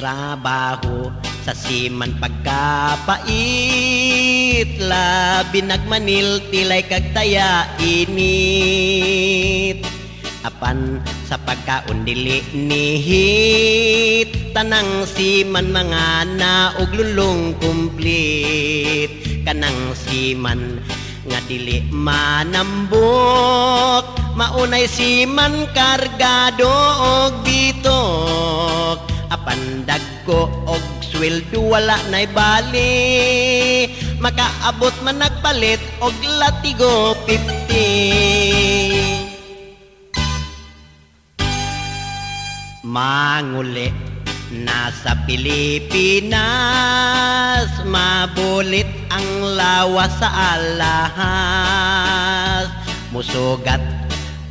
trabaho sa siman pagkapait, labi nagmanil tilay kagtaya init. Apan sa pagkaon dili nihit, tanang siman mga naog lulong complete. Kanang siman nga dili manambok, maunay siman kargado og bitok. Apan dagko og sweldo wala na'y bali, makaabot man nagpalit og latigo 50. Manguli nasa Pilipinas, mabulit ang lawas sa alahas. Musugat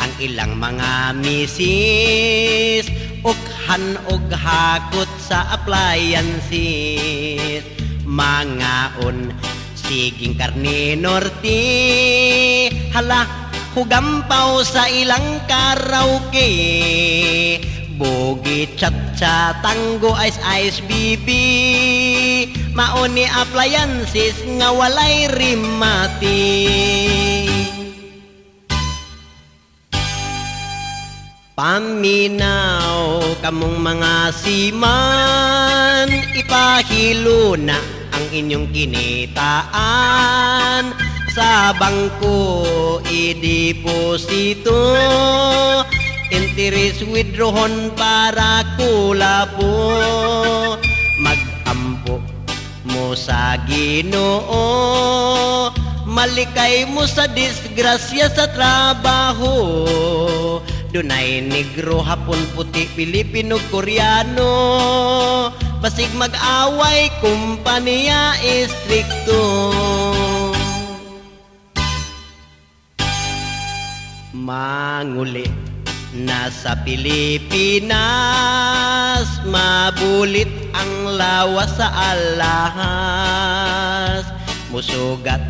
ang ilang mga misis, ukhan og hakot sa appliances. Mangaon siging karne norte, hala hugampaw sa ilang karaoke. Bogi chat-chat, tango ice-ice bibi, mauni appliances nga walay rimati. Paminaw kamong mga siman, ipahilo na ang inyong kinitaan. Sa bangko ideposito, interes withdrawon para kulapo. Magampo mo sa Ginoo, malikay mo sa disgrasya sa trabaho. Dunay negro, hapon, puti, Pilipino, Koreano, basig mag-away, kumpanya istrikto. Manguli nasa Pilipinas, mabulit ang lawas sa alahas. Musugat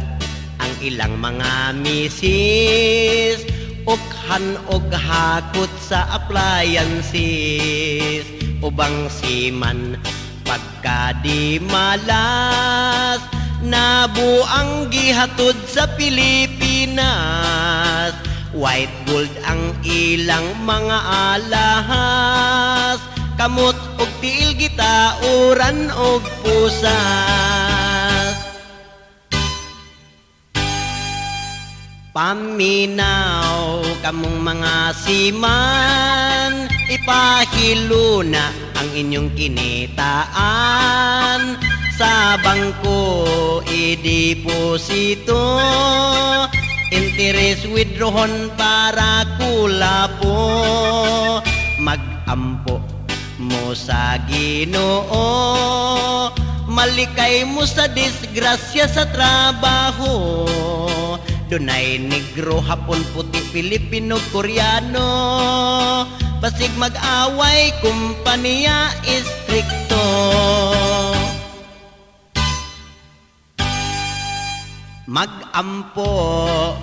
ang ilang mga misis, ukhan og hakot sa appliances. Ubang siman pagka di malas, nabuang gihatod sa Pilipinas. White gold ang ilang mga alahas, kamot og tiil gitauran og pusas. Paminaw kamong mga siman, ipahilo na ang inyong kinitaan. Sa bangko ideposito, interes withdrawon para kulapo. Magampo mo sa Ginoo, malikay mo sa disgrasya sa trabaho. Dunay negro, hapon, puti, Pilipino, Koreano, basig mag-away, kumpanya istrikto. Magampo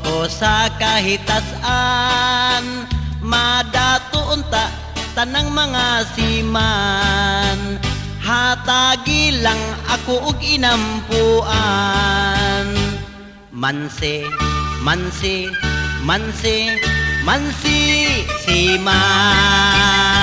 o sa kahitasan, madato unta tanang mga siman. Hatagi lang ako og inampuan. Manse, manse, manse, mansi siman.